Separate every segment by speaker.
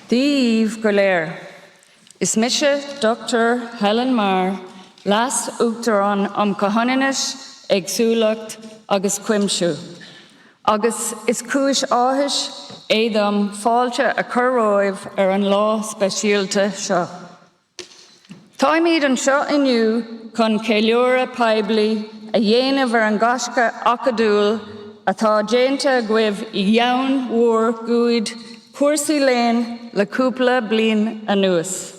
Speaker 1: Díomh go léir. Is mise Dr. Helen Marr las uachtarán cothainis agsúlacht agus cuimsiú. Agus is cúis áthis éadam fáilte a chur roimh an lá speisialta seo. Táimid an seo inniu chun céiliúra poiblí a dhéanamh an gasca acadúil atá déanta guibh I dheann mhór gúid cuasaí léinn le cúpla bliain anuas.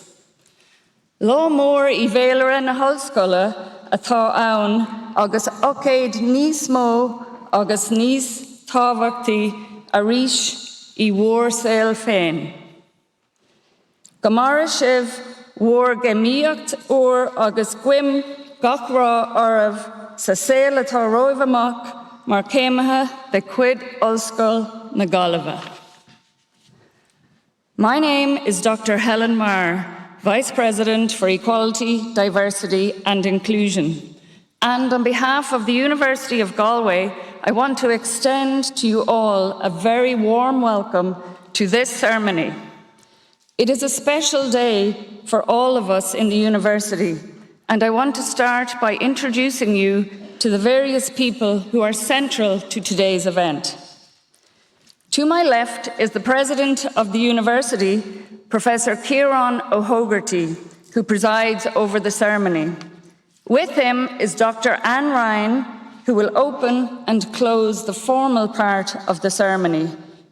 Speaker 1: Lá mór I bhéalara na hallscoile atá ann agus océad níos mó agus níos tábhachtaí arís I mhór saoil féin. Go mara sibh mhór géimíocht uair agus guim gach rá ormh sa saoil atá roimh amach mar céimethe de cuid ollscoil na Galway. My name is Dr. Helen Marr, Vice President for Equality, Diversity and Inclusion. And on behalf of the University of Galway, I want to extend to you all a very warm welcome to this ceremony. It is a special day for all of us in the university, and I want to start by introducing you to the various people who are central to today's event. To my left is the President of the University, Professor Ciarán O'Hogarty, who presides over the ceremony. With him is Dr. Anne Ryan, who will open and close the formal part of the ceremony.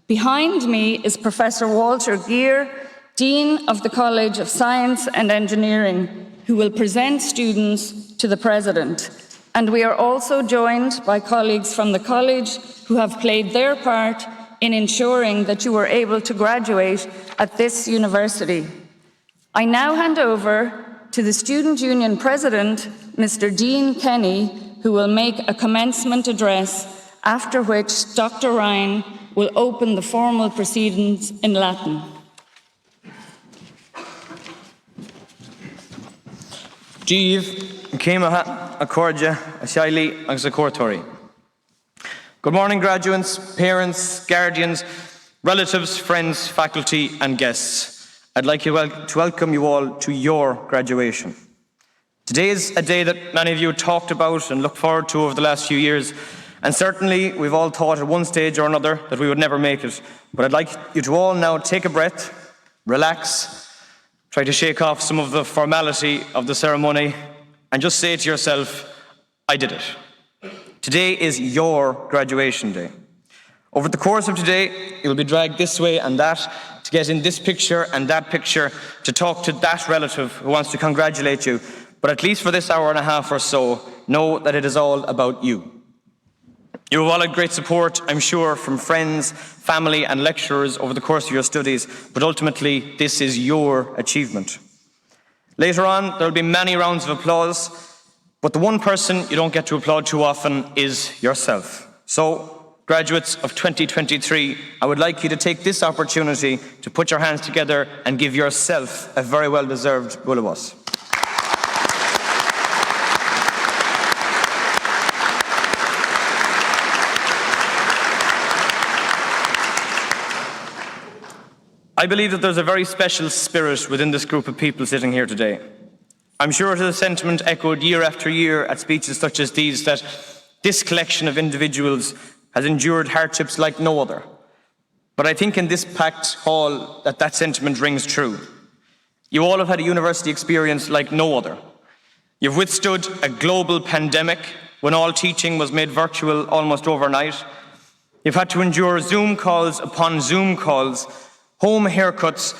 Speaker 1: Behind me is Professor Walter Geer, Dean of the College of Science and Engineering, who will present students to the President. And we are also joined by colleagues from the college who have played their part in ensuring that you were able to graduate at this university. I now hand over to the Student Union President, Mr. Dean Kenny, who will make a commencement address, after which Dr. Ryan will open the formal proceedings in Latin.
Speaker 2: Díomh céimethe a cóide a sealaí agus a cuairteoirí. Good morning, graduates, parents, guardians, relatives, friends, faculty and guests. I'd like to welcome you all to your graduation. Today is a day that many of you talked about and looked forward to over the last few years, and certainly we've all thought at one stage or another that we would never make it. But I'd like you to all now take a breath, relax, try to shake off some of the formality of the ceremony, and just say to yourself, I did it. Today is your graduation day. Over the course of today, you'll be dragged this way and that to get in this picture and that picture, to talk to that relative who wants to congratulate you. But at least for this hour and a half or so, know that it is all about you. You have all had great support, I'm sure, from friends, family and lecturers over the course of your studies, but ultimately, this is your achievement. Later on, there will be many rounds of applause, but the one person you don't get to applaud too often is yourself. So, graduates of 2023, I would like you to take this opportunity to put your hands together and give yourself a very well-deserved bullabus. I believe that there's a very special spirit within this group of people sitting here today. I'm sure it is a sentiment echoed year after year at speeches such as these, that this collection of individuals has endured hardships like no other. But I think in this packed hall that sentiment rings true. You all have had a university experience like no other. You've withstood a global pandemic when all teaching was made virtual almost overnight. You've had to endure Zoom calls upon Zoom calls, home haircuts,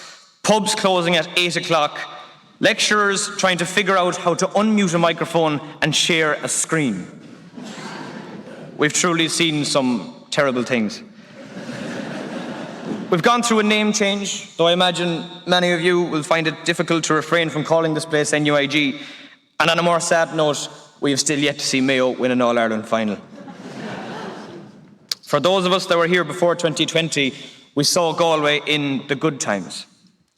Speaker 2: pubs closing at 8 o'clock, lecturers trying to figure out how to unmute a microphone and share a screen. We've truly seen some terrible things. We've gone through a name change, though I imagine many of you will find it difficult to refrain from calling this place NUIG. And on a more sad note, we have still yet to see Mayo win an All-Ireland final. For those of us that were here before 2020, we saw Galway in the good times.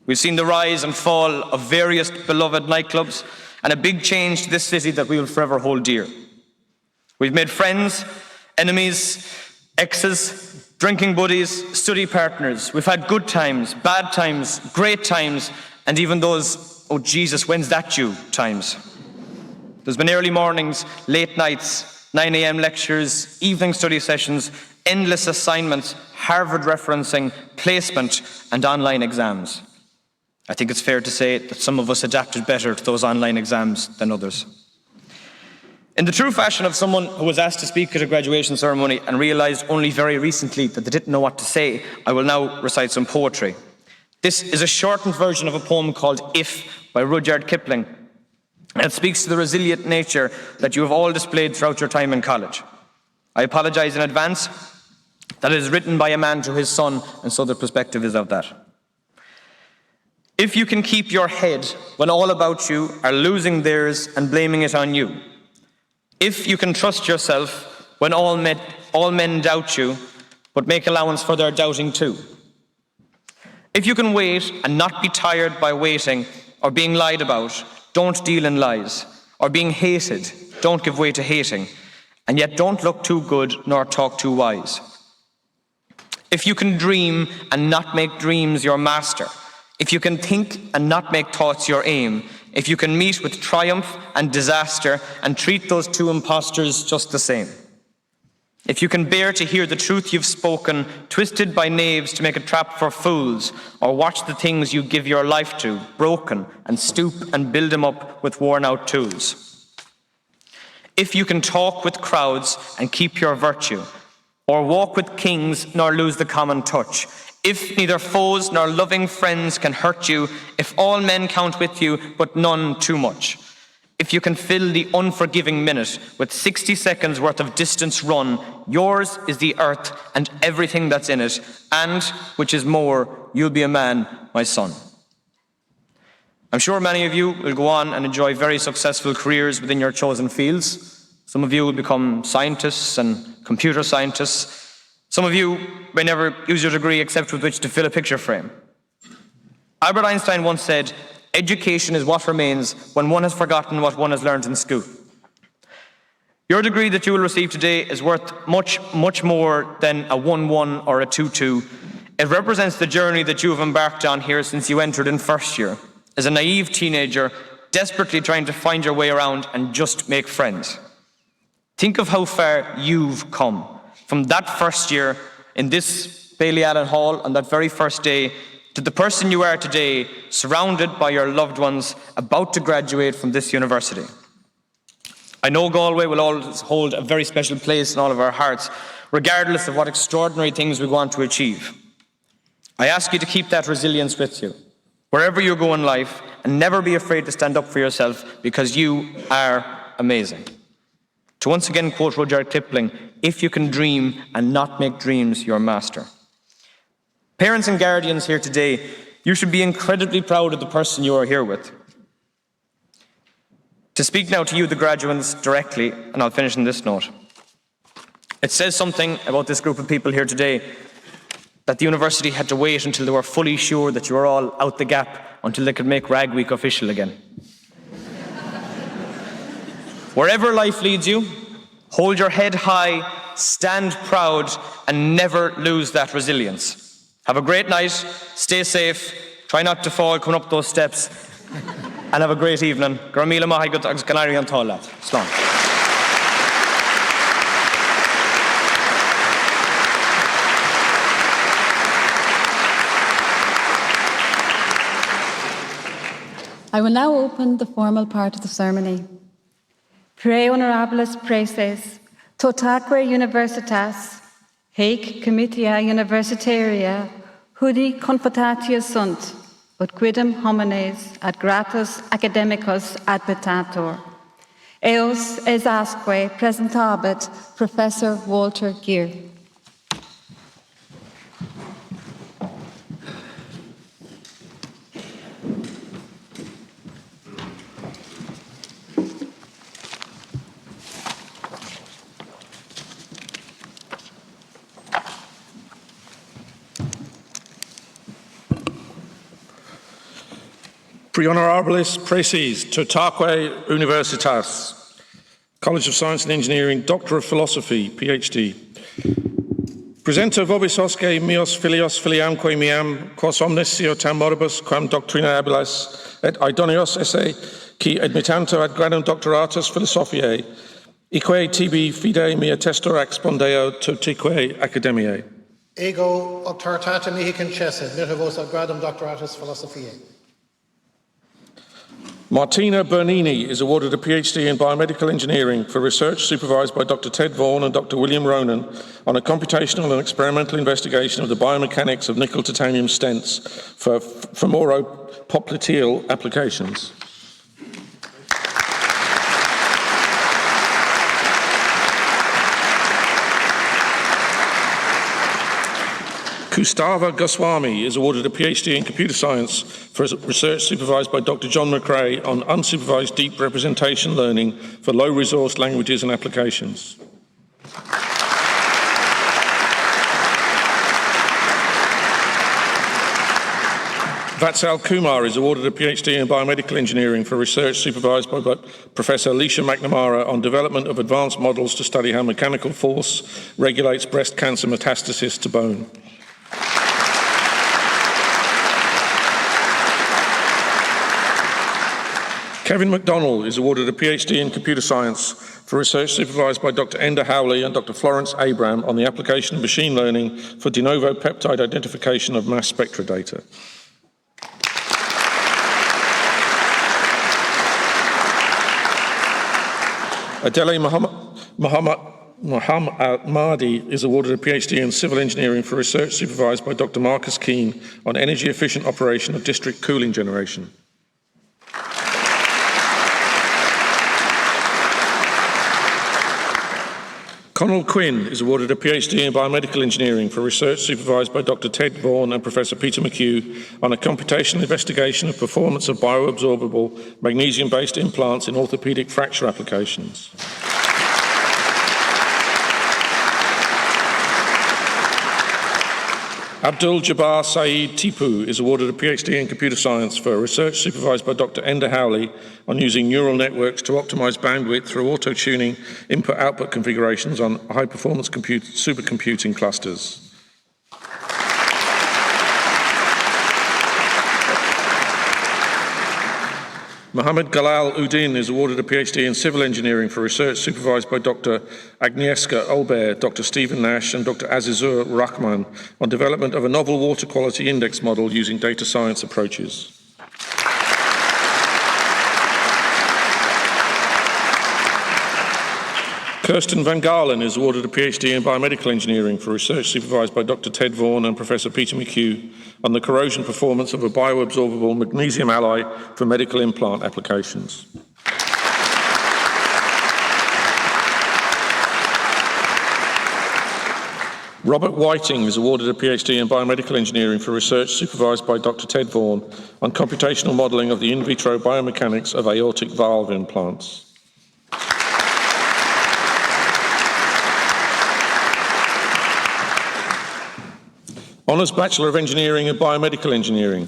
Speaker 2: We've seen the rise and fall of various beloved nightclubs and a big change to this city that we will forever hold dear. We've made friends, enemies, exes, Drinking buddies, study partners. We've had good times, bad times, great times, and even those, oh Jesus, when's that due times. There's been early mornings, late nights, 9 a.m. lectures, evening study sessions, endless assignments, Harvard referencing, placement, and online exams. I think it's fair to say that some of us adapted better to those online exams than others. In the true fashion of someone who was asked to speak at a graduation ceremony and realised only very recently that they didn't know what to say, I will now recite some poetry. This is a shortened version of a poem called If by Rudyard Kipling. And it speaks to the resilient nature that you have all displayed throughout your time in college. I apologise in advance that it is written by a man to his son, and so the perspective is of that. If you can keep your head when all about you are losing theirs and blaming it on you. If you can trust yourself when all men doubt you, but make allowance for their doubting too. If you can wait and not be tired by waiting or being lied about, don't deal in lies. Or being hated, don't give way to hating. And yet don't look too good nor talk too wise. If you can dream and not make dreams your master. If you can think and not make thoughts your aim, if you can meet with triumph and disaster and treat those two impostors just the same. If you can bear to hear the truth you've spoken, twisted by knaves to make a trap for fools, or watch the things you give your life to, broken, and stoop and build them up with worn-out tools. If you can talk with crowds and keep your virtue, or walk with kings nor lose the common touch, if neither foes nor loving friends can hurt you, if all men count with you, but none too much. If you can fill the unforgiving minute with 60 seconds worth of distance run, yours is the earth and everything that's in it, and, which is more, you'll be a man, my son. I'm sure many of you will go on and enjoy very successful careers within your chosen fields. Some of you will become scientists and computer scientists. Some of you may never use your degree except with which to fill a picture frame. Albert Einstein once said, education is what remains when one has forgotten what one has learned in school. Your degree that you will receive today is worth much, much more than a 1-1 or a 2-2. It represents the journey that you have embarked on here since you entered in first year, as a naive teenager, desperately trying to find your way around and just make friends. Think of how far you've come from that first year in this Bailey Allen Hall on that very first day to the person you are today, surrounded by your loved ones about to graduate from this university. I know Galway will always hold a very special place in all of our hearts, regardless of what extraordinary things we want to achieve. I ask you to keep that resilience with you, wherever you go in life, and never be afraid to stand up for yourself, because you are amazing. To once again quote Rudyard Kipling, if you can dream and not make dreams your master. Parents and guardians here today, you should be incredibly proud of the person you are here with. To speak now to you, the graduates, directly, and I'll finish on this note. It says something about this group of people here today that the university had to wait until they were fully sure that you were all out the gap until they could make Rag Week official again. Wherever life leads you, hold your head high, stand proud, and never lose that resilience. Have a great night, stay safe, try not to fall coming up those steps, and have a great evening. Gramila mahi gut agus ganari an toilet. Slán.
Speaker 3: I will now open the formal part of the ceremony. Pre honorabilis praeses, totaque universitas, haec comitia universitaria, hudi confortatia sunt, ut quidem homines ad gratus academicus admitator. Eos es asque presentabit Professor Walter Geer.
Speaker 4: Pre honorabilis praeses, totaque universitas, College of Science and Engineering, Doctor of Philosophy, PhD. Presento vobis hosce mios filios filiamque miam, quos omniscio tam moribus quam doctrina habilis, et idoneos esse, qui admittanto ad gradum doctoratus philosophiae, ique tibi fide mea testor expondeo totique academiae.
Speaker 5: Ego auctoritate mihi concesse, mittavos ad gradum doctoratus philosophiae.
Speaker 4: Martina Bernini is awarded a PhD in biomedical engineering for research supervised by Dr. Ted Vaughan and Dr. William Ronan on a computational and experimental investigation of the biomechanics of nickel-titanium stents for femoropopliteal applications. Kustava Goswami is awarded a PhD in computer science for research supervised by Dr. John McRae on unsupervised deep representation learning for low-resource languages and applications. Vatsal Kumar is awarded a PhD in biomedical engineering for research supervised by Professor Alicia McNamara on development of advanced models to study how mechanical force regulates breast cancer metastasis to bone. Kevin McDonnell is awarded a PhD in computer science for research supervised by Dr. Enda Howley and Dr. Florence Abram on the application of machine learning for de novo peptide identification of mass spectra data. Adele Mahdi is awarded a PhD in civil engineering for research supervised by Dr. Marcus Keane on energy efficient operation of district cooling generation. Conal Quinn is awarded a PhD in biomedical engineering for research supervised by Dr. Ted Vaughan and Professor Peter McHugh on a computational investigation of performance of bioabsorbable magnesium-based implants in orthopedic fracture applications. Abdul Jabbar Saeed Tipu is awarded a PhD in computer science for research supervised by Dr. Enda Howley on using neural networks to optimize bandwidth through auto-tuning input-output configurations on high-performance supercomputing clusters. Mohammed Galal Uddin is awarded a PhD in civil engineering for research supervised by Dr. Agnieszka Olber, Dr. Stephen Nash, and Dr. Azizur Rahman on development of a novel water quality index model using data science approaches. Kirsten Van Galen is awarded a PhD in biomedical engineering for research supervised by Dr. Ted Vaughan and Professor Peter McHugh on the corrosion performance of a bioabsorbable magnesium alloy for medical implant applications. Robert Whiting is awarded a PhD in biomedical engineering for research supervised by Dr. Ted Vaughan on computational modelling of the in vitro biomechanics of aortic valve implants. Honours Bachelor of Engineering in Biomedical Engineering.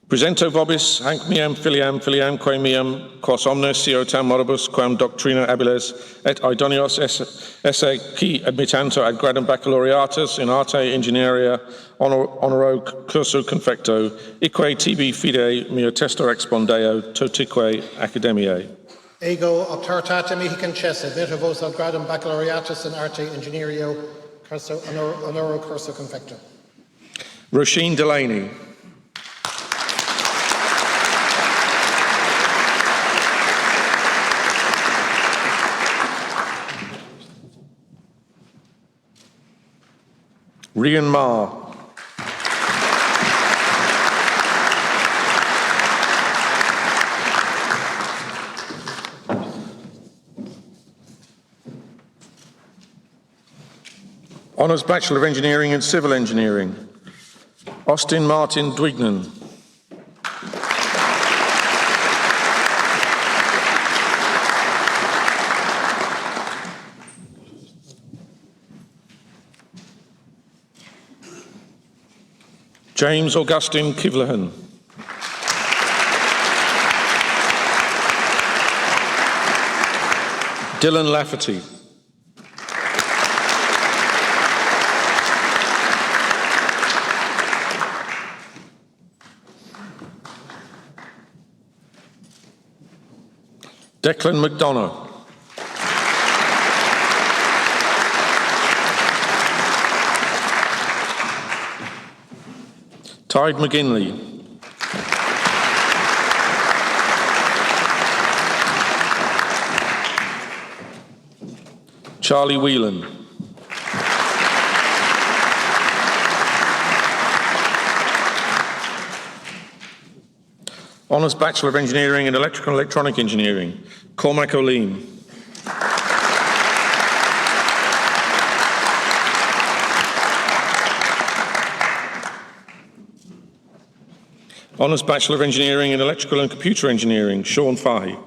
Speaker 4: Presento vobis hanc meam filiamque meam, quos omniscio tam moribus quam doctrina habilis, et idoneos esse qui admittanto ad gradum baccalaureatus in arte ingenieria honoro cursu confecto, ique tibi fide mea testor expondeo totique academiae.
Speaker 5: Ego auctoritate mihi concesse, mittavos ad gradum baccalaureatus in arte ingenierio honoro cursu confecto.
Speaker 4: Roisin Delaney. Rian Ma. Honours Bachelor of Engineering in Civil Engineering. Austin Martin Dwignan. James Augustine Kivlahan. Dylan Lafferty. Declan McDonough. Tide McGinley. Charlie Whelan. Honours Bachelor of Engineering in Electrical and Electronic Engineering, Cormac O'Lean. Honours Bachelor of Engineering in Electrical and Computer Engineering, Sean Fahey.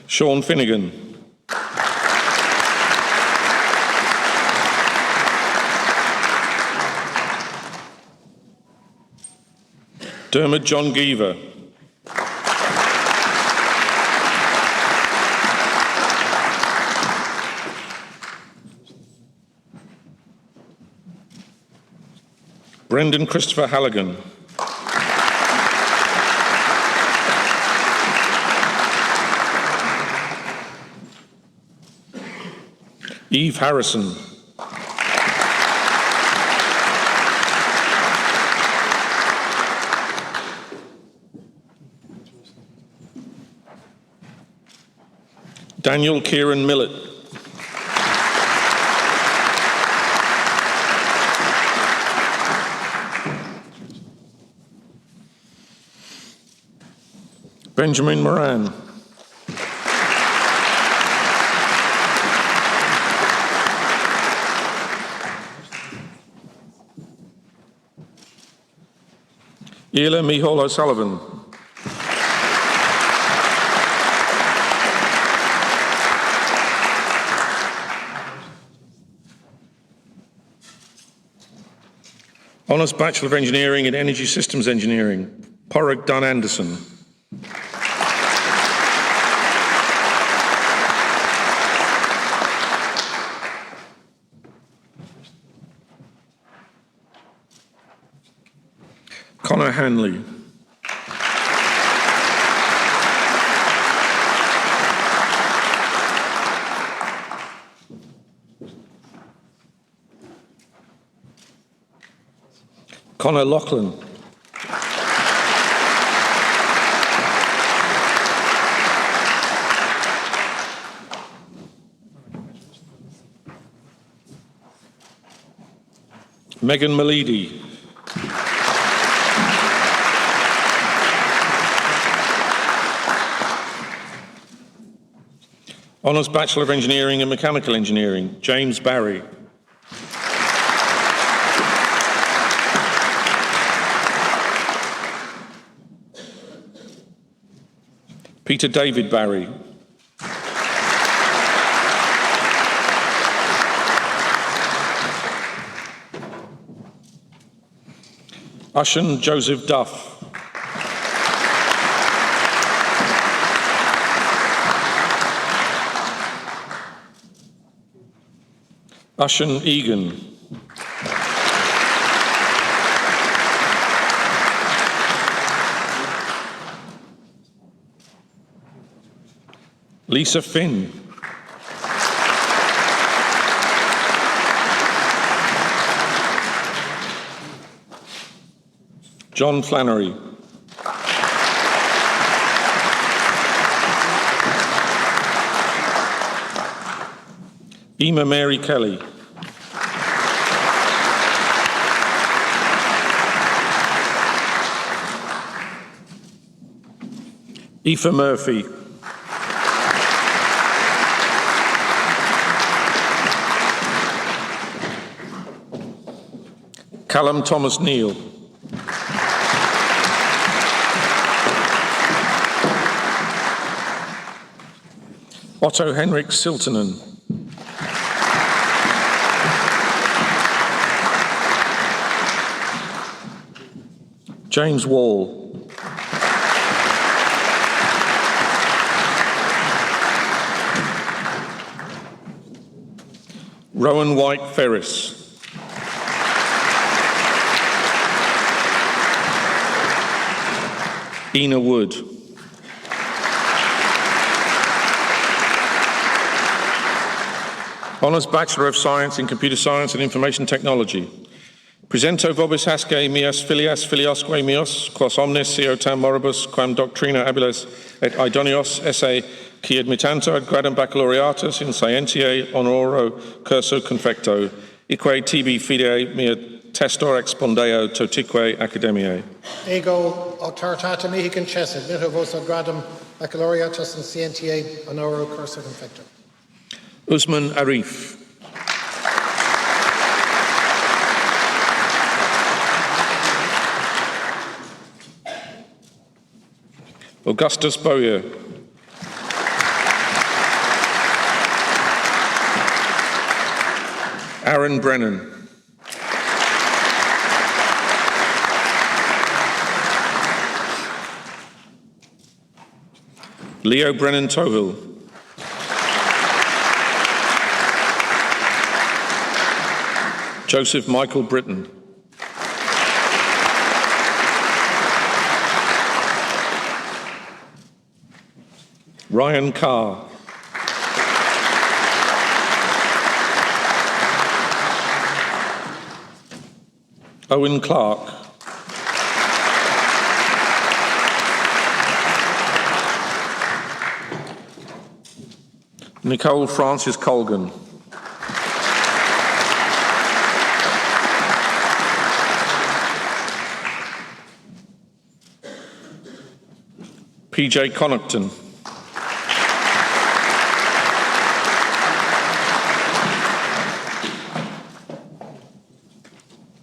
Speaker 4: Sean Finnegan. Dermot John Geever. Brendan Christopher Halligan. Eve Harrison. Daniel Kieran Millett. Benjamin Moran. Ela Mihal O'Sullivan. Honours Bachelor of Engineering in Energy Systems Engineering, Porrick Dunn Anderson. Connor Hanley. Connor Loughlin. Megan Malidi. Honours Bachelor of Engineering in Mechanical Engineering, James Barry. Peter David Barry. Ushan Joseph Duff. Ushan Egan. Lisa Finn. John Flannery. Ema Mary Kelly. Aoife Murphy. Callum Thomas Neal. Otto Henrik Siltonen. James Wall. Rowan White Ferris. Ina Wood. Honours Bachelor of Science in Computer Science and Information Technology. Presento vobis hasce mias filias filiosque meos, quos omnes sio tam moribus, quam doctrina habiles et idonios esse qui admittantur ad gradum baccalaureatus in scientiae honoro curso confecto, ique tibi fidei mea testor expondeo totique academiae.
Speaker 5: Ego auctoritate mihi concessit, nito vos ad gradum baccalaureatus in scientiae honoro curso confecto.
Speaker 4: Usman Arif. Augustus Bowyer. Aaron Brennan. Leo Brennan Tohill. Joseph Michael Britton. Ryan Carr. Owen Clark. Nicole Francis Colgan. PJ Connaughton.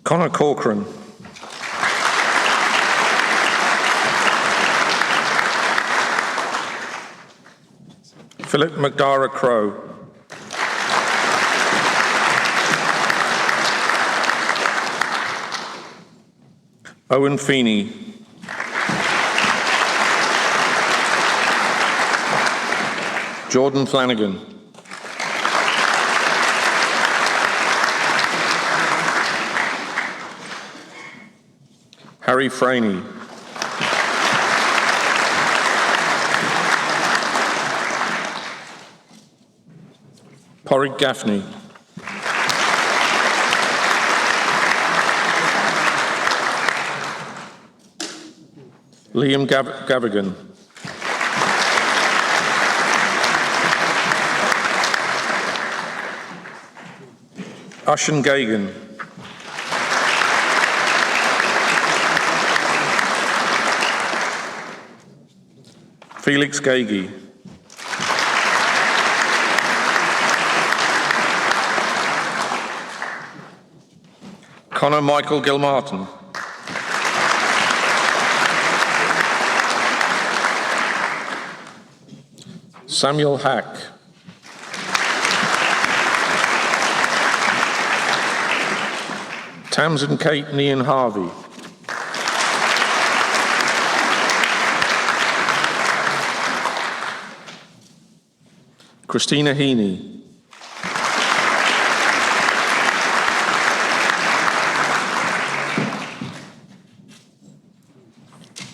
Speaker 4: Connor Corcoran. Philip McDara Crow. Owen Feeney. Jordan Flanagan. Harry Franey. Porrick Gaffney. Liam Gavigan. Ushan Gagan. Felix Gagey. Connor Michael Gilmartin. Samuel Hack. Tamsin Kate Nian Harvey. Christina Heaney.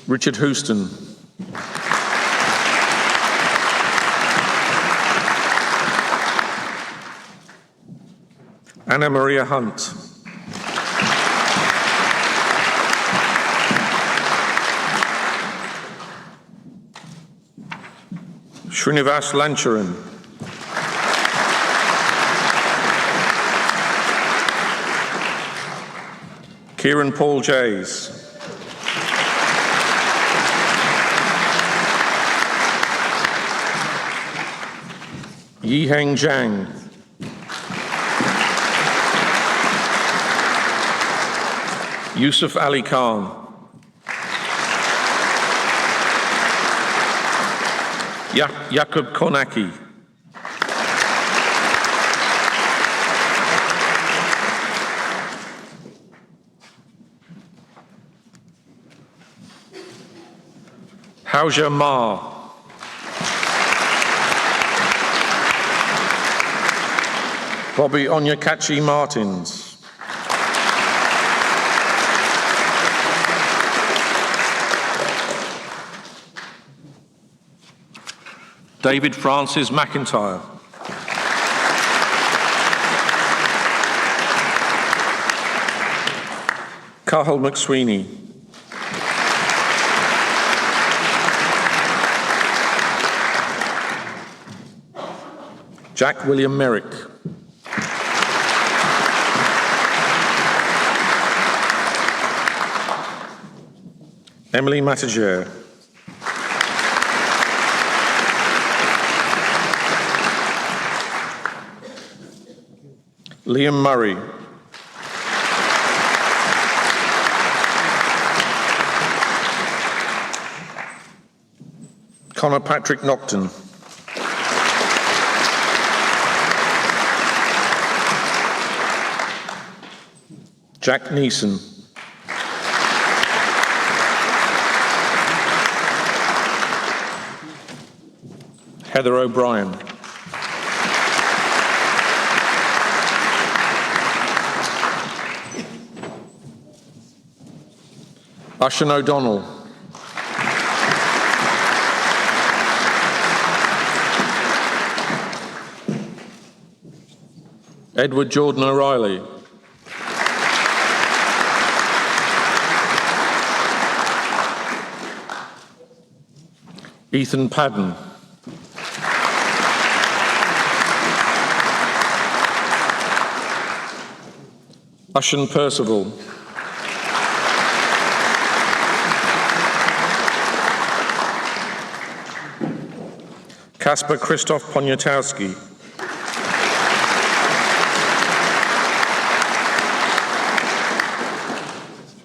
Speaker 4: Richard Houston. Anna Maria Hunt. Srinivas Lancharan. Kieran Paul Jays. Yiheng Zhang. Yusuf Ali Khan. Jakub Konaki. Hauja Ma. Bobby Onyekachi Martins. David Francis McIntyre. Cathal McSweeney. Jack William Merrick. Emily Matager. Liam Murray. Connor Patrick Nocton. Jack Neeson. Heather O'Brien. Ushan O'Donnell. Edward Jordan O'Reilly. Ethan Padden. Ushan Percival. Kasper Krzysztof Poniatowski.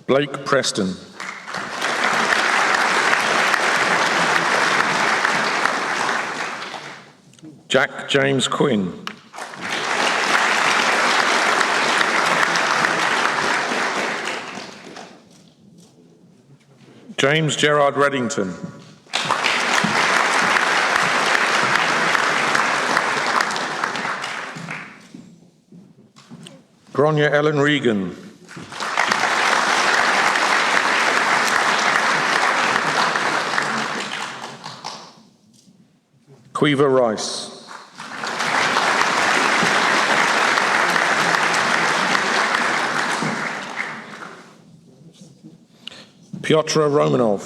Speaker 4: Blake Preston. Jack James Quinn. James Gerard Reddington. Gronya Ellen Regan. Quiva Rice. Piotr Romanov.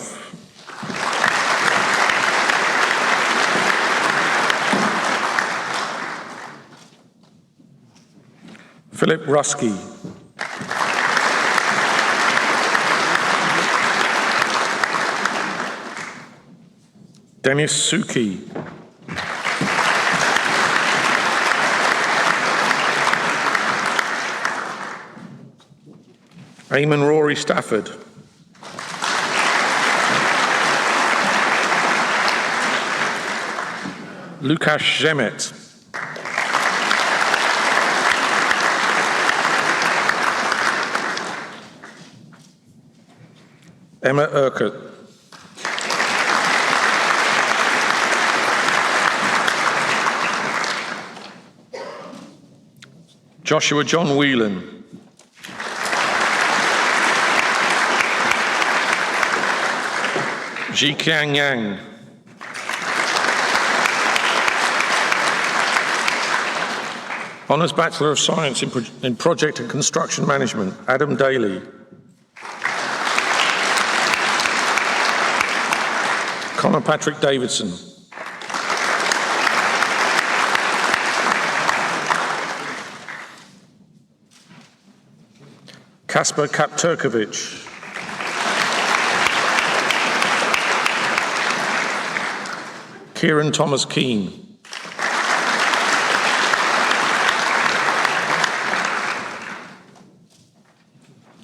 Speaker 4: Philip Rusky. Denis Suki. Eamon Rory Stafford. Lukasz Zemet. Emma Urquhart. Joshua John Whelan. Jiqiang Yang. Honours Bachelor of Science in Project and Construction Management, Adam Daly. Connor Patrick Davidson. Kasper Kapturkovic. Kieran Thomas Keane.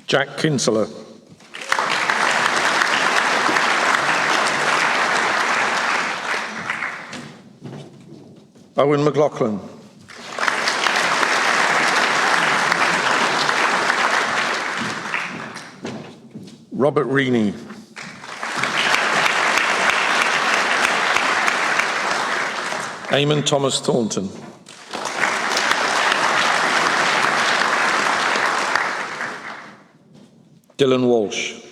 Speaker 4: Jack Kinsella. Owen McLaughlin. Robert Reaney. Eamon Thomas Thornton. Dylan Walsh.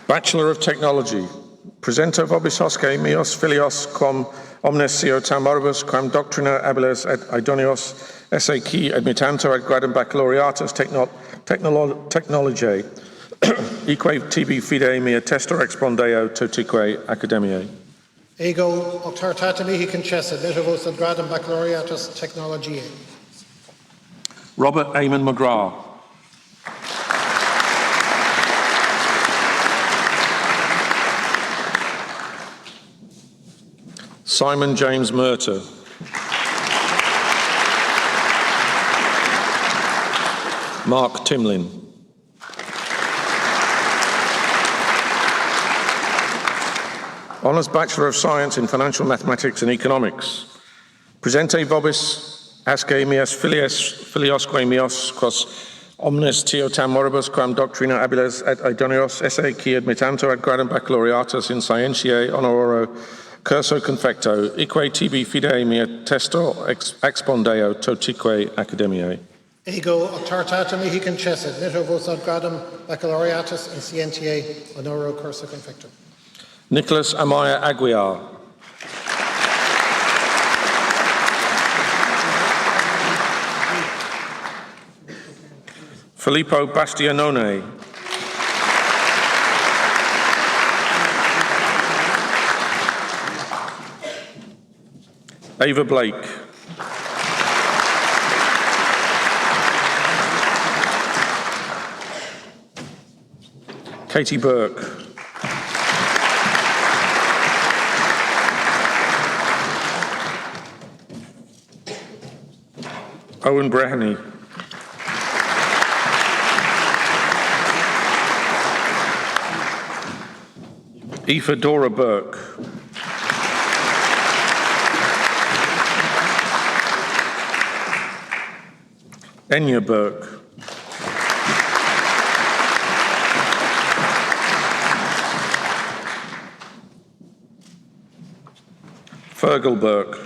Speaker 4: Bachelor of Technology. Presento vobis hosce meos filios quam omnes sio tam oribus quam doctrina habiles et idonios esse qui admittantur ad gradum baccalaureatus technologiae eque tibi fide mea testor expondeo totique academiae.
Speaker 5: Ego octartata mihi concessa, metivos ad gradum baccalaureatus technologiae.
Speaker 4: Robert Eamon McGrath. Simon James Murter. Mark Timlin. Honours Bachelor of Science in Financial Mathematics and Economics. Presente vobis asce meas filiosque meos quos omnes tio tam moribus quam doctrina habiles et idonios esse qui admittantur ad gradum baccalaureatus in scientiae honoro curso confecto, eque tibi fide mea testo expondeo totique academiae.
Speaker 5: Ego octartata mihi concessa, metivos ad gradum baccalaureatus in scientiae honoro curso confecto.
Speaker 4: Nicholas Amaya Aguiar. Filippo Bastianone. Ava Blake. Katie Burke. Owen Breheny. Aoife Dora Burke. Enya Burke. Fergal Burke.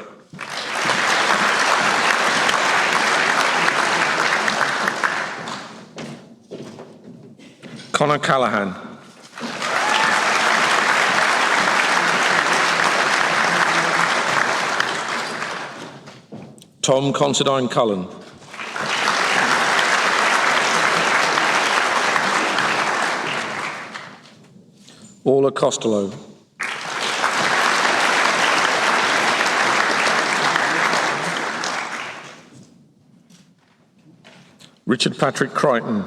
Speaker 4: Connor Callahan. Tom Considine Cullen. Orla Costello. Richard Patrick Crichton.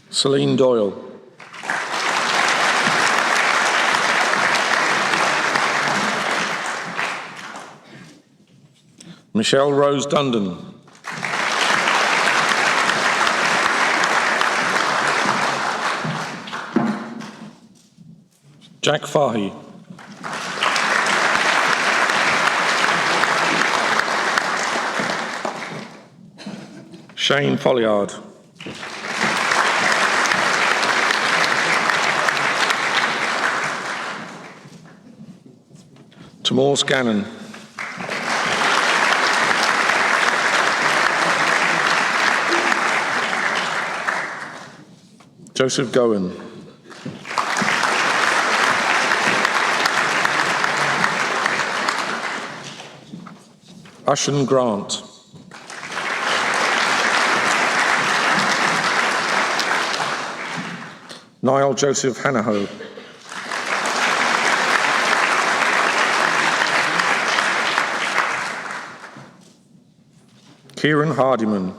Speaker 4: Celine Doyle. Michelle Rose Dundon. Jack Fahy. Shane Folliard. Tamor Scannon. Joseph Gowen. Ushan Grant. Niall Joseph Hanaho. Kieran Hardiman.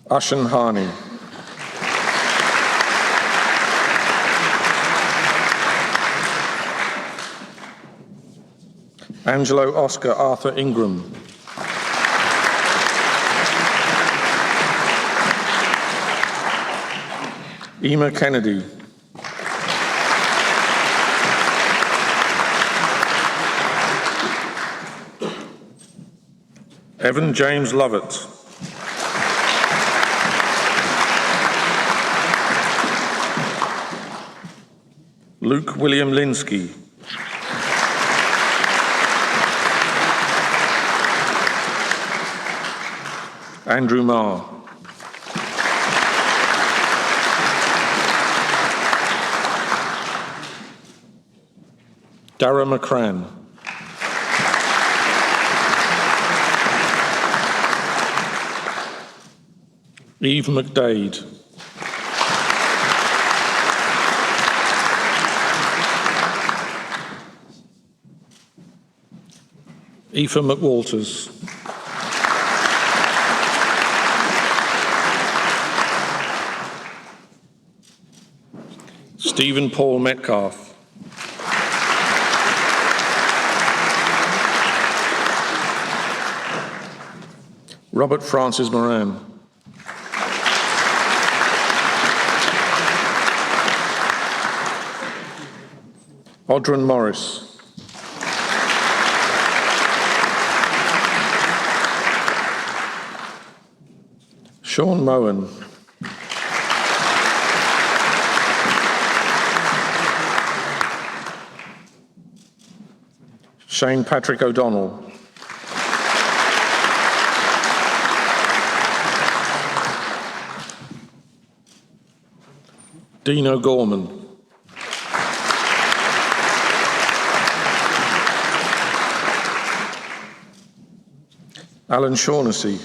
Speaker 4: Ushan Harney. Angelo Oscar Arthur Ingram. Emma Kennedy. Evan James Lovett. Luke William Linsky. Andrew Marr. Dara McCran. Eve McDade. Aoife McWalters. Stephen Paul Metcalf. Robert Francis Moran. Audron Morris. Sean Moen. Shane Patrick O'Donnell. Dean O'Gorman. Alan Shaughnessy.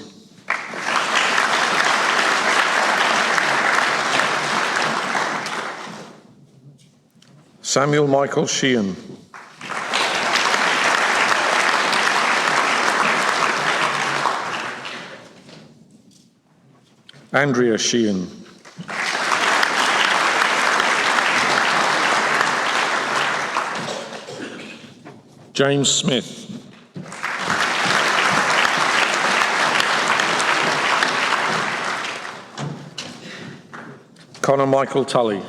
Speaker 4: Samuel Michael Sheehan. Andrea Sheehan. James Smith. Connor Michael Tully.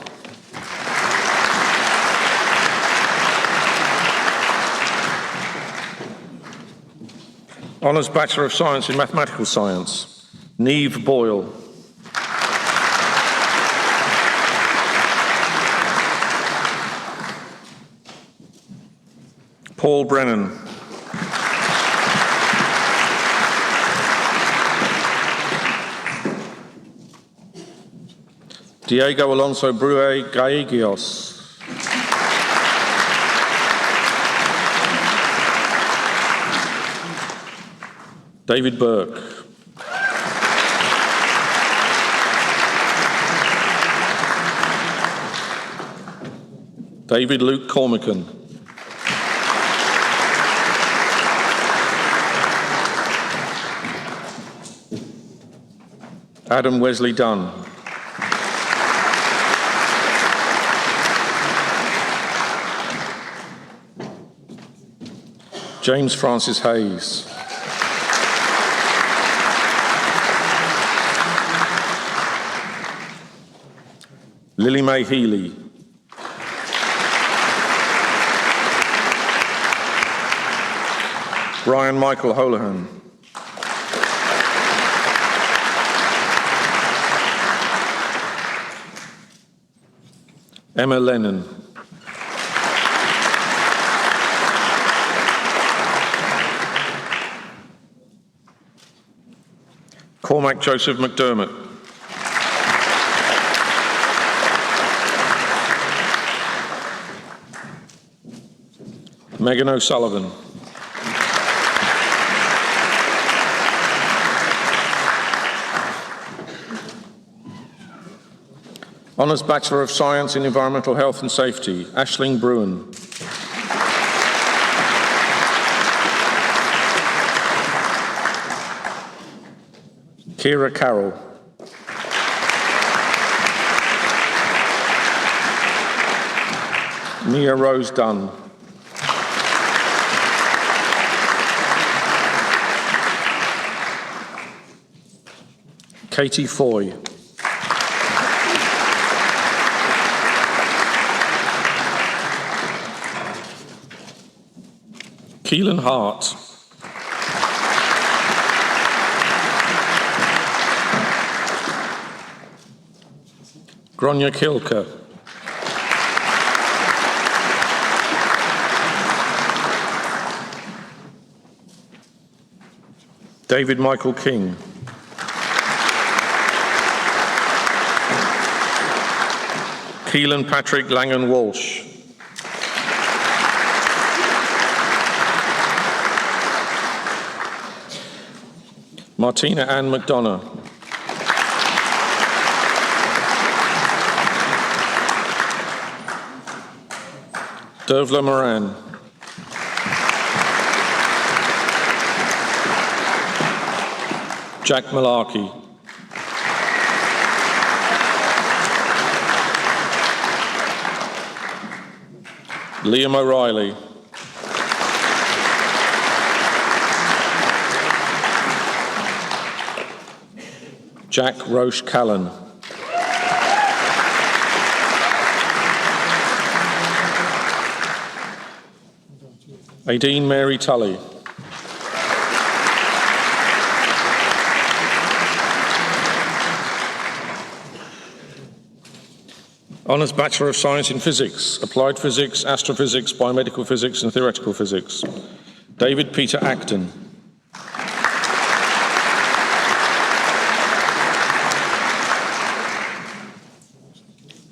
Speaker 4: Honours Bachelor of Science in Mathematical Science, Neve Boyle. Paul Brennan. Diego Alonso Brue Gallegos. David Burke. David Luke Cormican. Adam Wesley Dunn. James Francis Hayes. Lily Mae Healy. Brian Michael Holohan. Emma Lennon. Cormac Joseph McDermott. Megan O'Sullivan. Honours Bachelor of Science in Environmental Health and Safety, Aisling Bruin. Kira Carroll. Mia Rose Dunn. Katie Foy. Keelan Hart. Gronya Kilker. David Michael King. Keelan Patrick Langan Walsh. Martina Ann McDonough. Dervla Moran. Jack Malarkey. Liam O'Reilly. Jack Roche Callan. Aideen Mary Tully. Honours Bachelor of Science in Physics, Applied Physics, Astrophysics, Biomedical Physics and Theoretical Physics. David Peter Acton.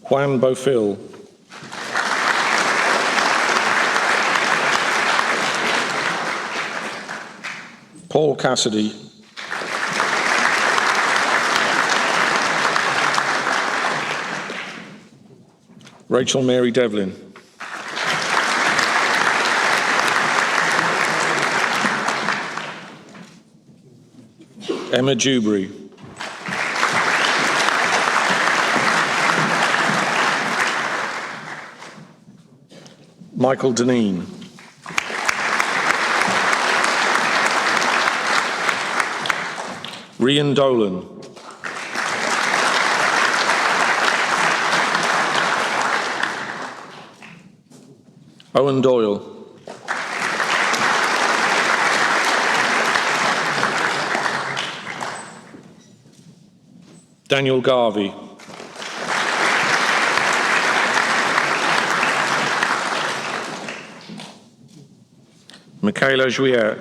Speaker 4: Juan Bofil. Paul Cassidy. Rachel Mary Devlin. Emma Dewberry. Michael Deneen. Rian Dolan. Owen Doyle. Daniel Garvey. Michaela Juillet.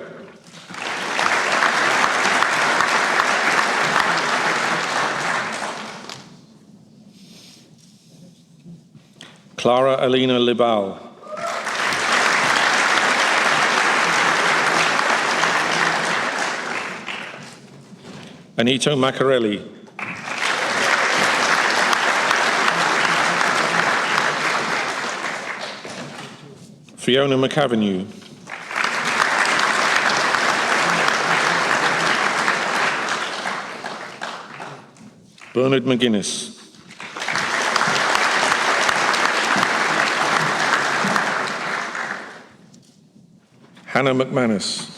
Speaker 4: Clara Alina Libal. Anito Maccarelli. Fiona McAvenue. Bernard McGuinness. Hannah McManus.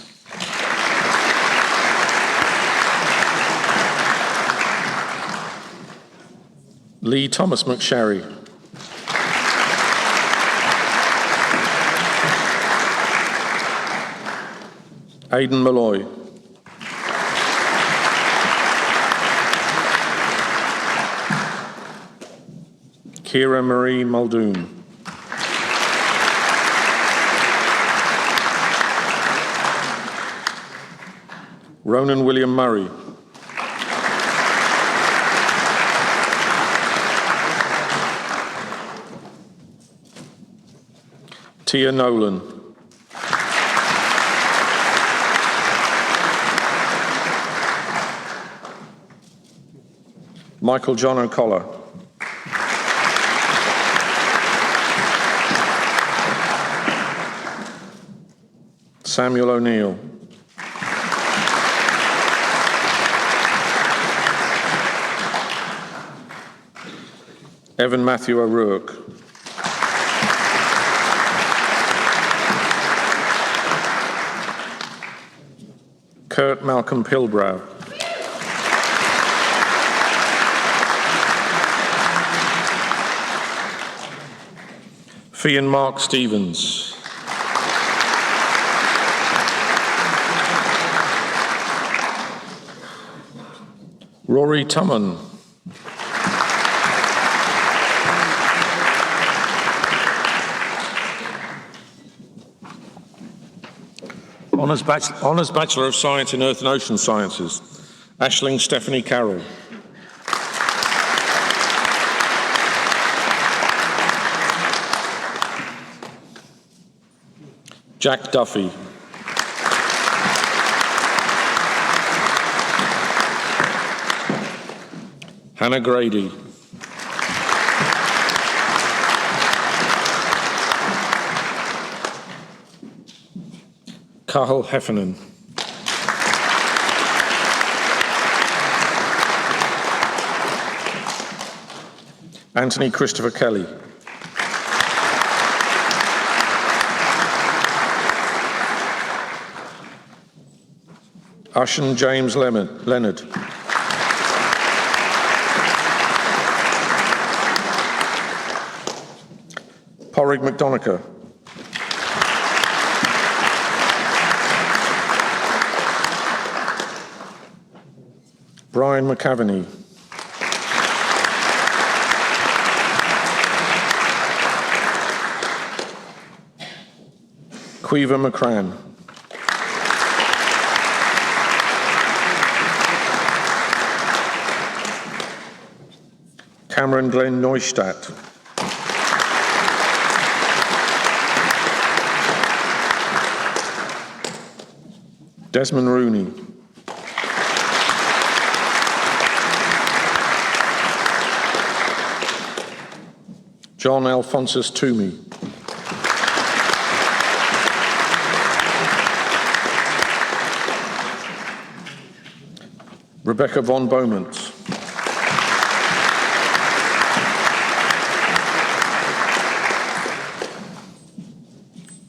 Speaker 4: Lee Thomas McSharry. Aidan Malloy. Kira Marie Muldoon. Ronan William Murray. Tia Nolan. Michael John O'Collar. Samuel O'Neill. Evan Matthew O'Rourke. Kurt Malcolm Pilbrow. Fian Mark Stevens. Rory Tumman. Honours Bachelor of Science in Earth and Ocean Sciences, Aisling Stephanie Carroll. Jack Duffy. Hannah Grady. Cathal Heffernan. Anthony Christopher Kelly. Ushan James Leonard. Porrig McDonough. Brian McAvaney. Quiva McCran. Cameron Glenn Neustadt. Desmond Rooney. John Alphonsus Toomey. Rebecca von Beaumont.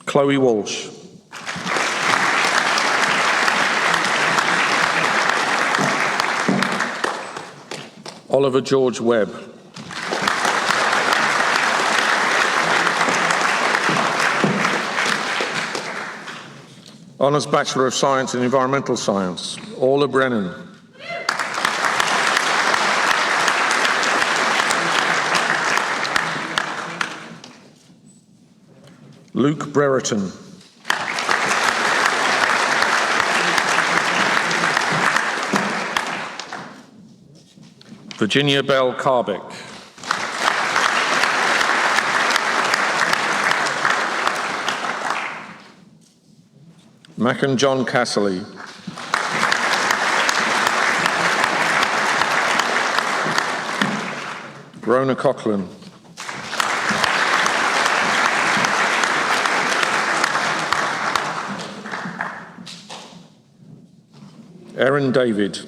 Speaker 4: Chloe Walsh. Oliver George Webb. Honours Bachelor of Science in Environmental Science, Orla Brennan. Luke Brereton. Virginia Bell Carbeck. Macon John Casserly. Rona Coughlin. Erin David.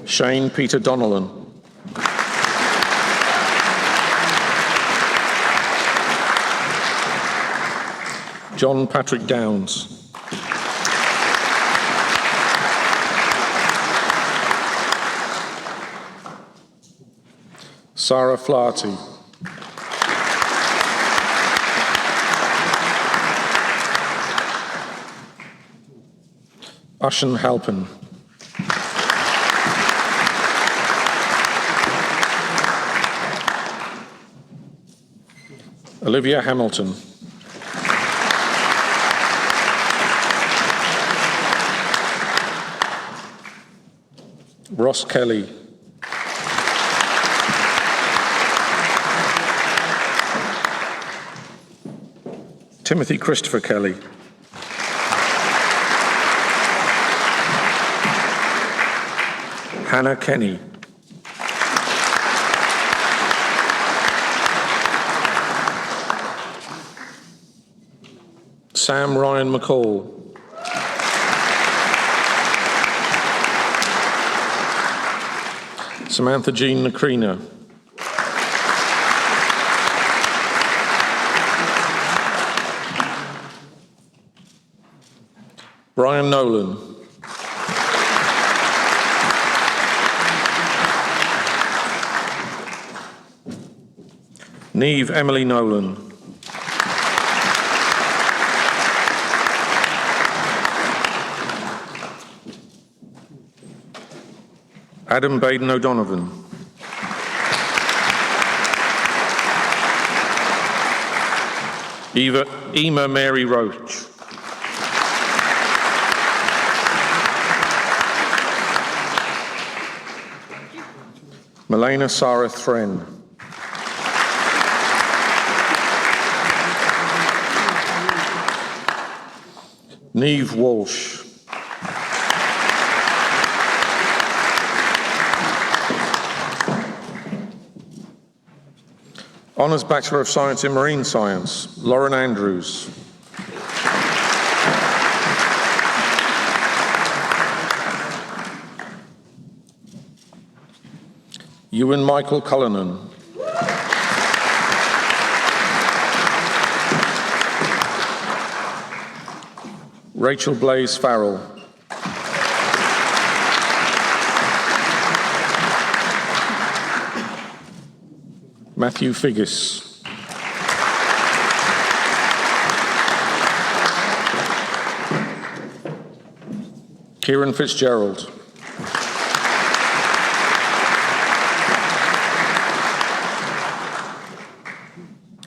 Speaker 4: Shane Peter Donnellan. John Patrick Downs. Sarah Flaherty. Ushan Halpin. Olivia Hamilton. Ross Kelly. Timothy Christopher Kelly. Hannah Kenny. Sam Ryan McCall. Samantha Jean Nakrina. Brian Nolan. Neve Emily Nolan. Adam Baden O'Donovan. Ema Mary Roach. Melena Sarah Thren. Niamh Walsh. Honours Bachelor of Science in Marine Science, Lauren Andrews. Ewan Michael Cullinan. Rachel Blaze Farrell. Matthew Figgis. Kieran Fitzgerald.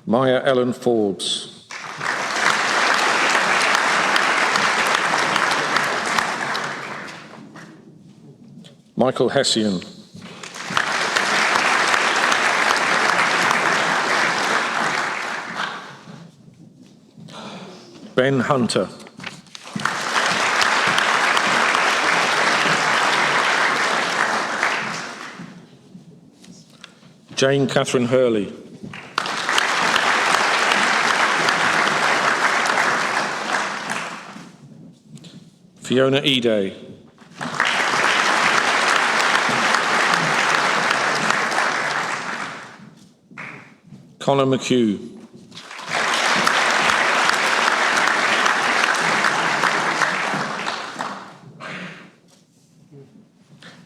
Speaker 4: Maya Ellen Forbes. Michael Hessian. Ben Hunter. Jane Catherine Hurley. Fiona Eday. Connor McHugh.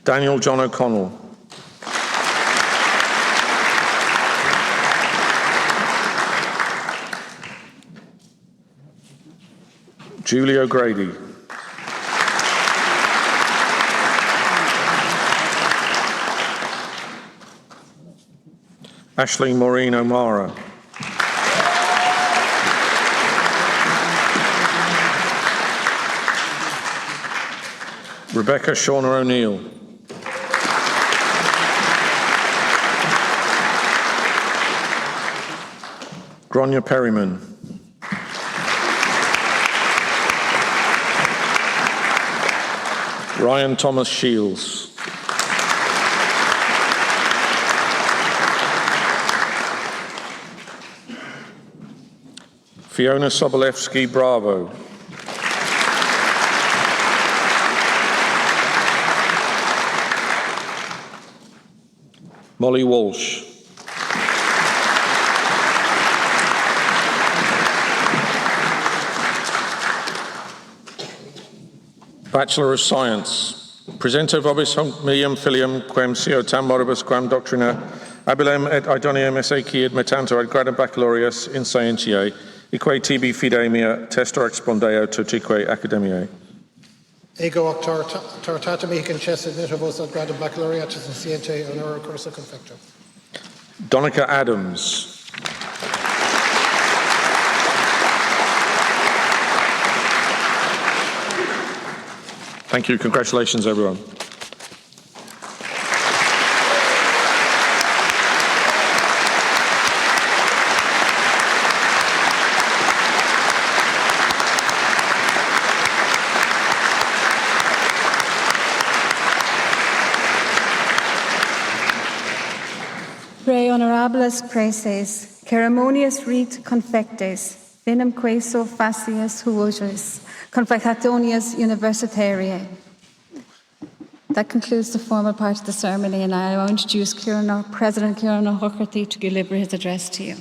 Speaker 4: Daniel John O'Connell. Julie O'Grady. Ashley Maureen O'Mara. Rebecca Shauna O'Neill. Gronya Perryman. Ryan Thomas Shields. Fiona Sobolewski Bravo. Molly Walsh. Bachelor of Science. Presento vobis hunc medium filium quem sio tam moribus quam doctrina abilem et idonium esse id metanto ad gradum baccalaureus in scientiae eque tibi fide mea testor expondeo totique academiae.
Speaker 5: Ego tortata mihi concessit nita vos ad gradum baccalaureatus in scientiae honora cursa confecto.
Speaker 4: Donica Adams. Thank you. Congratulations, everyone.
Speaker 3: Pre honorables praeses, ceremonious rite confectes, vinum queso facias huoris, confectationias universitariae. That concludes the formal part of the ceremony, and I will introduce President Kieran O'Huckerty to deliver his address to you.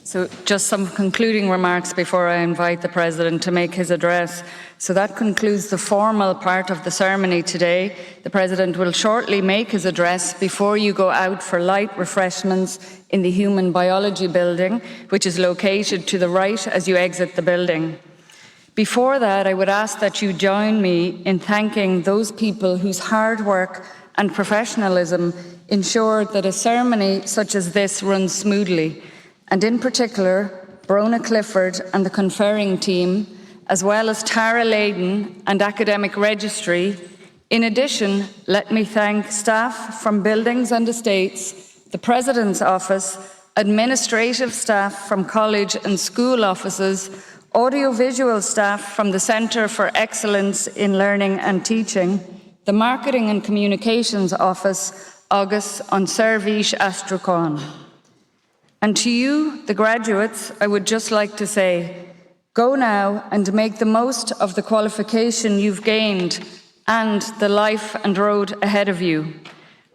Speaker 1: So just some concluding remarks before I invite the President to make his address. So that concludes the formal part of the ceremony today. The President will shortly make his address before you go out for light refreshments in the Human Biology building, which is located to the right as you exit the building. Before that, I would ask that you join me in thanking those people whose hard work and professionalism ensured that a ceremony such as this runs smoothly, and in particular, Brona Clifford and the conferring team, as well as Tara Layden and Academic Registry. In addition, let me thank staff from Buildings and Estates, the President's Office, administrative staff from college and school offices, audiovisual staff from the Centre for Excellence in Learning and Teaching, the Marketing and Communications Office, agus an Service Astracán. And to you, the graduates, I would just like to say, go now and make the most of the qualification you've gained and the life and road ahead of you.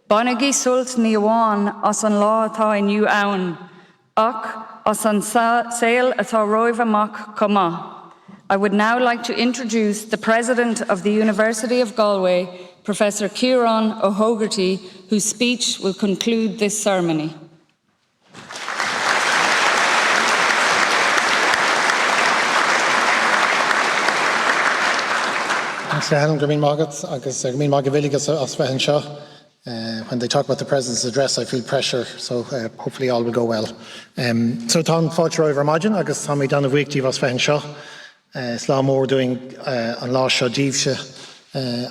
Speaker 1: Bonagi sult ní amháin as an lá atá inniu ann, ach as an sail atá roimh amach comá. I would now like to introduce the President of the University of Galway, Professor Ciarán O'Hogarty, whose speech will conclude this ceremony.
Speaker 5: Thanks, Helen. Grameen Margaret, agus Grameen Margavilligus as Fehan Shaw. When they talk about the President's address, I feel pressure, so hopefully all will go well. So Tom Fáilteoibh Armagin, agus Tommy Donna Weekty as Fehan Shaw. Slá mór doing an lá seo díobse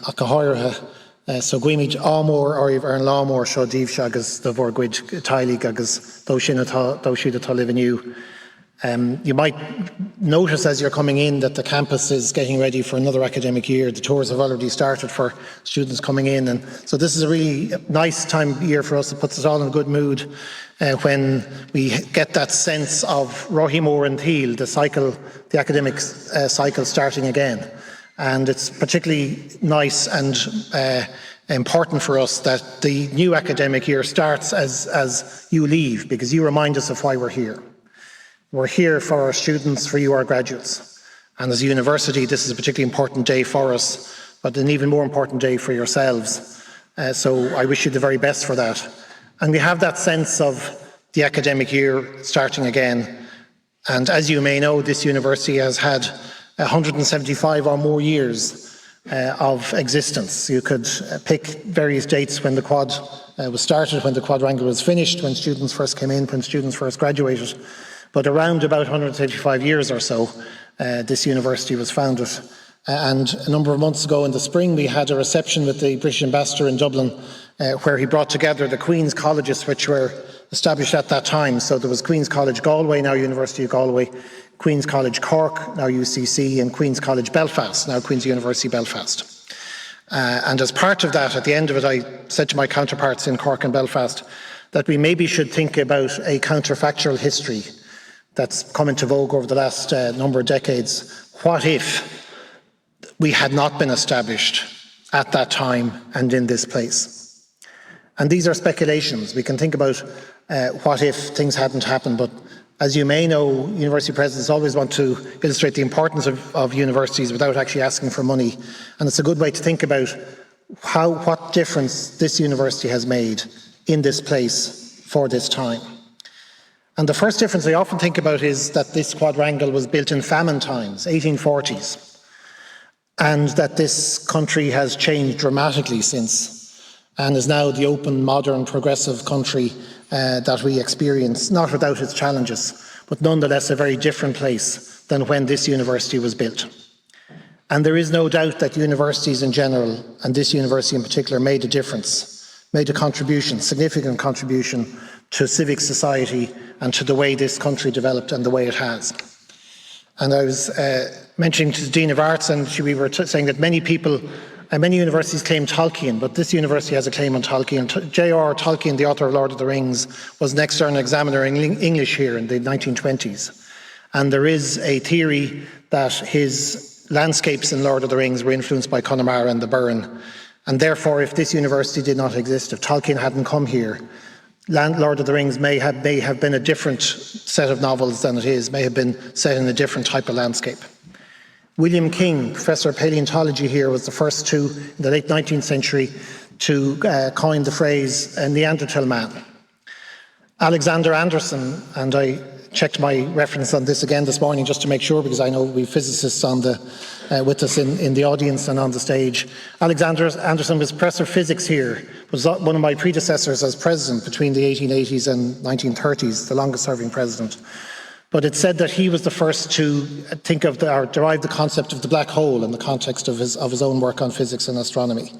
Speaker 5: ach go háirithe. So guimid ámór áibh ar an lá mór seo díobse agus do bhór guid tailig agus dó siad atá living. You might notice as you're coming in that the campus is getting ready for another academic year. The tours have already started for students coming in, and so this is a really nice time of year for us. It puts us all in a good mood when we get that sense of Rohimór and Thiel, the academic cycle starting again. And it's particularly nice and important for us that the new academic year starts as you leave, because you remind us of why we're here. We're here for our students, for you, our graduates. And as a university, this is a particularly important day for us, but an even more important day for yourselves. So I wish you the very best for that. And we have that sense of the academic year starting again. And as you may know, this university has had 175 or more years of existence. You could pick various dates when the quad was started, when the quadrangle was finished, when students first came in, when students first graduated. But around about 135 years or so, this university was founded. And a number of months ago in the spring, we had a reception with the British Ambassador in Dublin, where he brought together the Queen's Colleges, which were established at that time. So there was Queen's College Galway, now University of Galway, Queen's College Cork, now UCC, and Queen's College Belfast, now Queen's University Belfast. And as part of that, at the end of it, I said to my counterparts in Cork and Belfast that we maybe should think about a counterfactual history that's come into vogue over the last number of decades. What if we had not been established at that time and in this place? And these are speculations. We can think about what if things hadn't happened, but as you may know, university presidents always want to illustrate the importance of universities without actually asking for money. And it's a good way to think about what difference this university has made in this place for this time. And the first difference I often think about is that this quadrangle was built in famine times, 1840s, and that this country has changed dramatically since, and is now the open, modern, progressive country that we experience, not without its challenges, but nonetheless a very different place than when this university was built. And there is no doubt that universities in general, and this university in particular, made a difference, made a contribution, significant contribution to civic society and to the way this country developed and the way it has. And I was mentioning to the Dean of Arts, and we were saying that many people and many universities claim Tolkien, but this university has a claim on Tolkien. J.R. Tolkien, the author of Lord of the Rings, was an external examiner in English here in the 1920s. And there is a theory that his landscapes in Lord of the Rings were influenced by Connemara and the Burren. And therefore, if this university did not exist, if Tolkien hadn't come here, Lord of the Rings may have been a different set of novels than it is, may have been set in a different type of landscape. William King, Professor of Paleontology here, was the first to, in the late 19th century, to coin the phrase Neanderthal man. Alexander Anderson, and I checked my reference on this again this morning just to make sure, because I know we have physicists on with us in the audience and on the stage. Alexander Anderson was Professor of Physics here, was one of my predecessors as president between the 1880s and 1930s, the longest serving president. But it's said that he was the first to think of or derive the concept of the black hole in the context of his own work on physics and astronomy.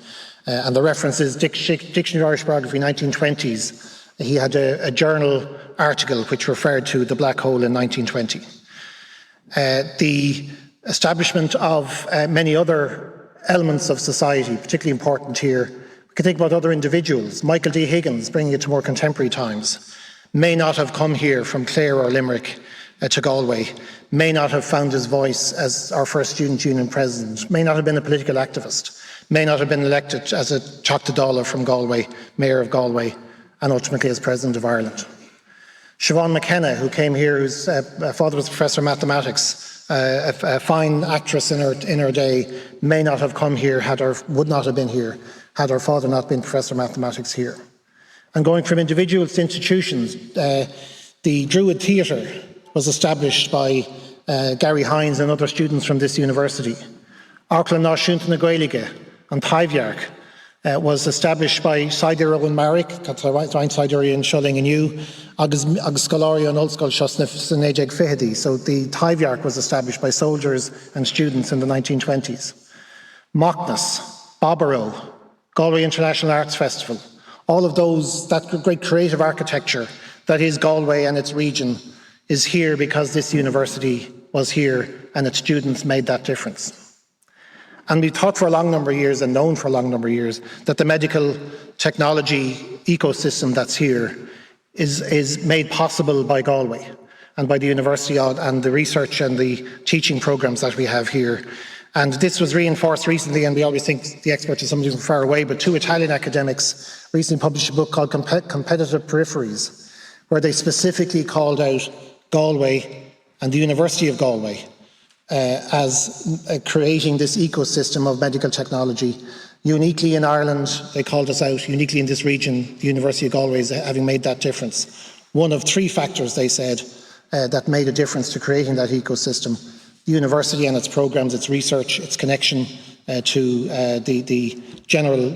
Speaker 5: And the reference is Dictionary of Irish Biography, 1920s. He had a journal article which referred to the black hole in 1920. The establishment of many other elements of society, particularly important here. We can think about other individuals. Michael D. Higgins, bringing it to more contemporary times, may not have come here from Clare or Limerick to Galway, may not have found his voice as our first Student Union president, may not have been a political activist, may not have been elected as a Teachta Dála from Galway, Mayor of Galway, and ultimately as President of Ireland. Siobhan McKenna, who came here, whose father was Professor of Mathematics, a fine actress in her day, may not have come here, would not have been here, had her father not been Professor of Mathematics here. And going from individuals to institutions, the Druid Theatre was established by Gary Hines and other students from this university. Arklan Náisiúnta na Gaeilge and Taibhhearc was established by Saidir Owen Marrick, Ryan Saidir and Shulling and you, agus Scolario and Old School Shosnef Fihedi. So the Taibhhearc was established by soldiers and students in the 1920s. Mockness, Bobberow, Galway International Arts Festival, all of those, that great creative architecture that is Galway and its region is here because this university was here and its students made that difference. And we thought for a long number of years and known for a long number of years that the medical technology ecosystem that's here is made possible by Galway and by the university and the research and the teaching programs that we have here. And this was reinforced recently, and we always think the expert is somebody from far away, but two Italian academics recently published a book called Competitive Peripheries, where they specifically called out Galway and the University of Galway as creating this ecosystem of medical technology. Uniquely in Ireland, they called us out, uniquely in this region, the University of Galway is having made that difference. One of three factors, they said, that made a difference to creating that ecosystem. The university and its programs, its research, its connection to the general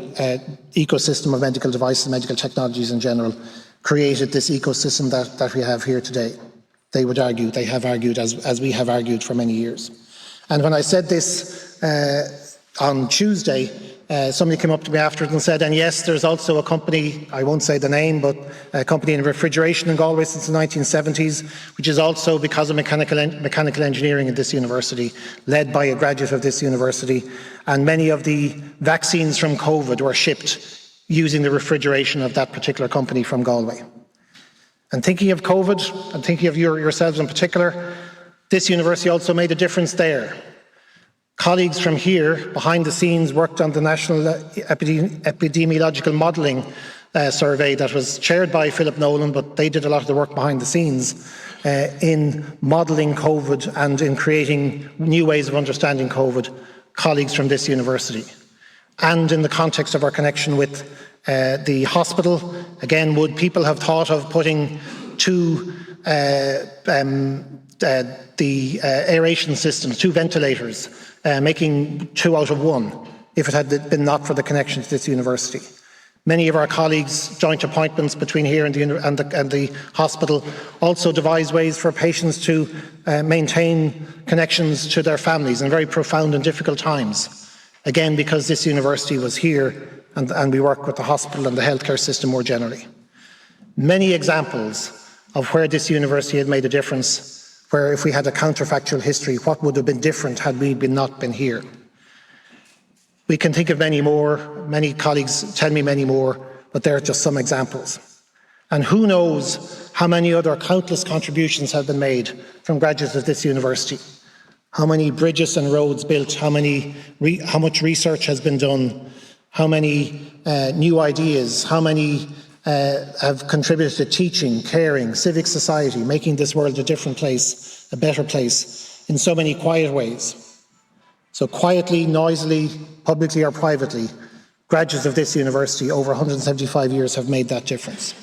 Speaker 5: ecosystem of medical devices, medical technologies in general, created this ecosystem that we have here today. They would argue, they have argued, as we have argued for many years. And when I said this on Tuesday, somebody came up to me afterwards and said, and yes, there's also a company, I won't say the name, but a company in refrigeration in Galway since the 1970s, which is also because of mechanical engineering at this university, led by a graduate of this university. And many of the vaccines from COVID were shipped using the refrigeration of that particular company from Galway. And thinking of COVID, and thinking of yourselves in particular, this university also made a difference there. Colleagues from here, behind the scenes, worked on the National Epidemiological Modelling Survey that was chaired by Philip Nolan, but they did a lot of the work behind the scenes in modelling COVID and in creating new ways of understanding COVID, colleagues from this university. And in the context of our connection with the hospital, again, would people have thought of putting two aeration systems, two ventilators, making 2 out of 1, if it had been not for the connection to this university? Many of our colleagues' joint appointments between here and the hospital also devise ways for patients to maintain connections to their families in very profound and difficult times. Again, because this university was here and we work with the hospital and the healthcare system more generally. Many examples of where this university had made a difference, where if we had a counterfactual history, what would have been different had we not been here. We can think of many more, many colleagues tell me many more, but they're just some examples. And who knows how many other countless contributions have been made from graduates of this university. How many bridges and roads built, how much research has been done, how many new ideas, how many have contributed to teaching, caring, civic society, making this world a different place, a better place, in so many quiet ways. So quietly, noisily, publicly or privately, graduates of this university over 175 years have made that difference.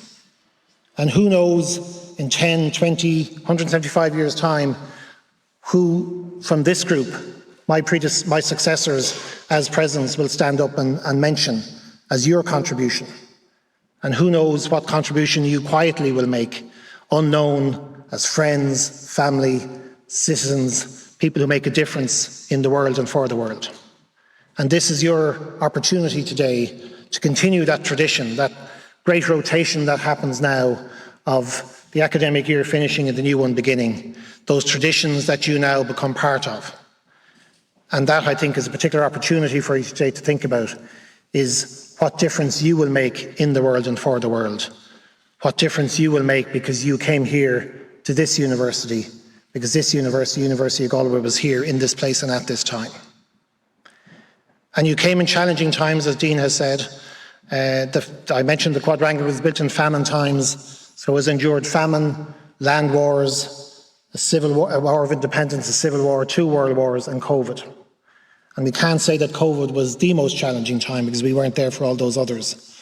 Speaker 5: And who knows in 10, 20, 175 years' time who from this group, my successors as presidents, will stand up and mention as your contribution. And who knows what contribution you quietly will make, unknown, as friends, family, citizens, people who make a difference in the world and for the world. And this is your opportunity today to continue that tradition, that great rotation that happens now of the academic year finishing and the new one beginning, those traditions that you now become part of. And that, I think, is a particular opportunity for you today to think about, is what difference you will make in the world and for the world. What difference you will make because you came here to this university, because this university, University of Galway, was here in this place and at this time. And you came in challenging times, as Dean has said. I mentioned the quadrangle was built in famine times, so it has endured famine, land wars, a war of independence, a civil war, 2 world wars, and COVID. And we can't say that COVID was the most challenging time because we weren't there for all those others.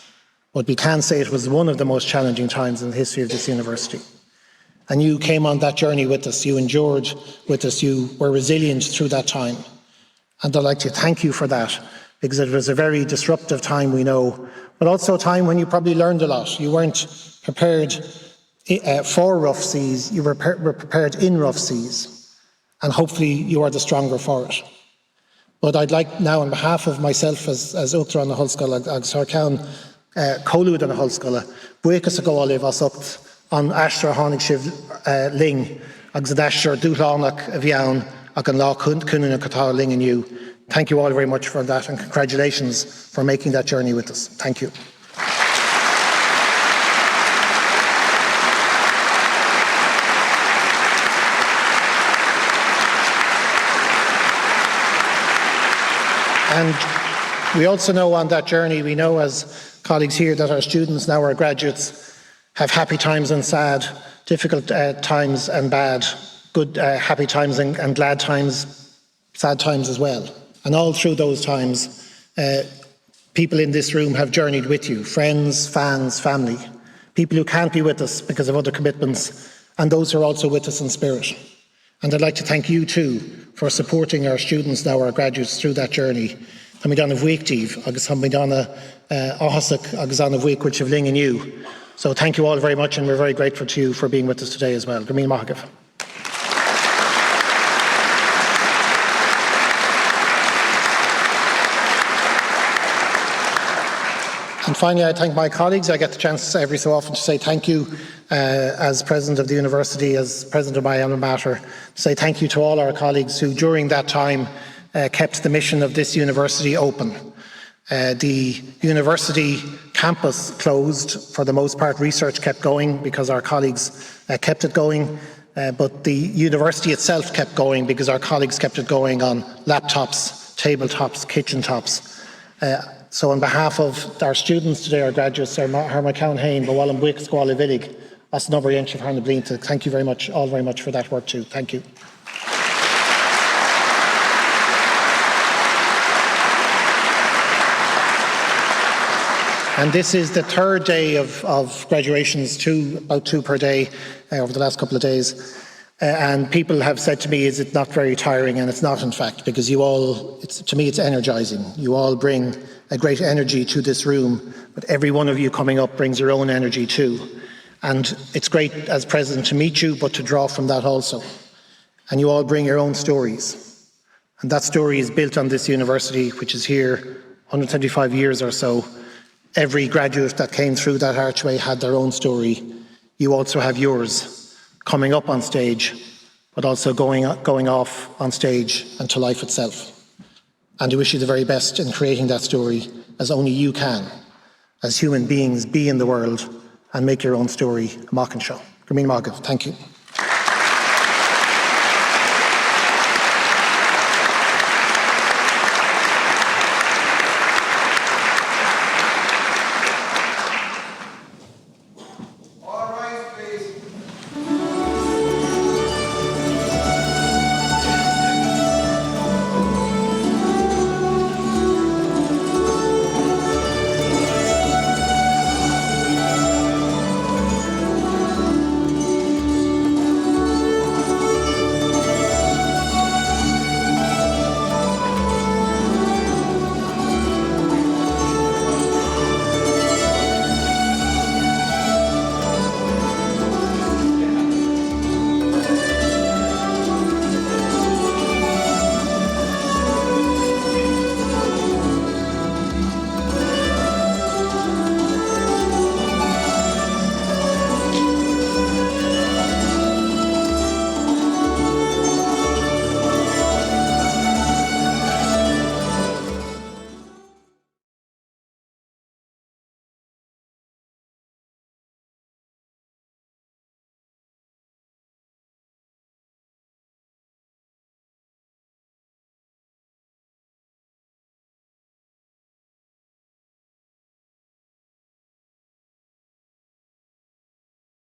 Speaker 5: But we can say it was one of the most challenging times in the history of this university. And you came on that journey with us, you endured with us, you were resilient through that time. And I'd like to thank you for that, because it was a very disruptive time, we know, but also a time when you probably learned a lot. You weren't prepared for rough seas, you were prepared in rough seas, and hopefully you are the stronger for it. But I'd like now, on behalf of myself as Uachtar an na Hullscoile, agus Sir Count Colúd an na Hullscoile, buchas a go olibh as ucht an Astra Hánig Siv Ling, agus a Astra Dúlánach a Bheann, ag an lá Cúnainn Catá Ling and you. Thank you all very much for that, and congratulations for making that journey with us. Thank you. And we also know on that journey, we know as colleagues here that our students, now our graduates, have happy times and sad, difficult times and bad, good happy times and glad times, sad times as well. And all through those times, people in this room have journeyed with you, friends, fans, family, people who can't be with us because of other commitments, and those who are also with us in spirit. And I'd like to thank you too for supporting our students, now our graduates, through that journey. Tá mí dána bhuaictíh, agus tá mí dána áthasach agus anna bhuaic which of Ling and you. So thank you all very much, and we're very grateful to you for being with us today as well. Go míle maith agaibh. And finally, I thank my colleagues. I get the chance every so often to say thank you as President of the University, as President of my alma mater, to say thank you to all our colleagues who during that time kept the mission of this university open. The university campus closed. For the most part, research kept going because our colleagues kept it going, but the university itself kept going because our colleagues kept it going on laptops, tabletops, kitchen tops. So on behalf of our students today, our graduates, our Count Hain, but while I'm Wick Squally Villig, as number inch of Harna Blinta, thank you very much, all very much for that work too. Thank you. And this is the third day of graduations, about two per day over the last couple of days. And people have said to me, is it not very tiring? And it's not, in fact, because you all, to me, it's energising. You all bring a great energy to this room, but every one of you coming up brings your own energy too. And it's great as President to meet you, but to draw from that also. And you all bring your own stories. And that story is built on this university, which is here 125 years or so. Every graduate that came through that archway had their own story. You also have yours, coming up on stage, but also going off on stage and to life itself. And I wish you the very best in creating that story, as only you can, as human beings, be in the world and make your own story a mocking show. Go míle maith agaibh. Thank you.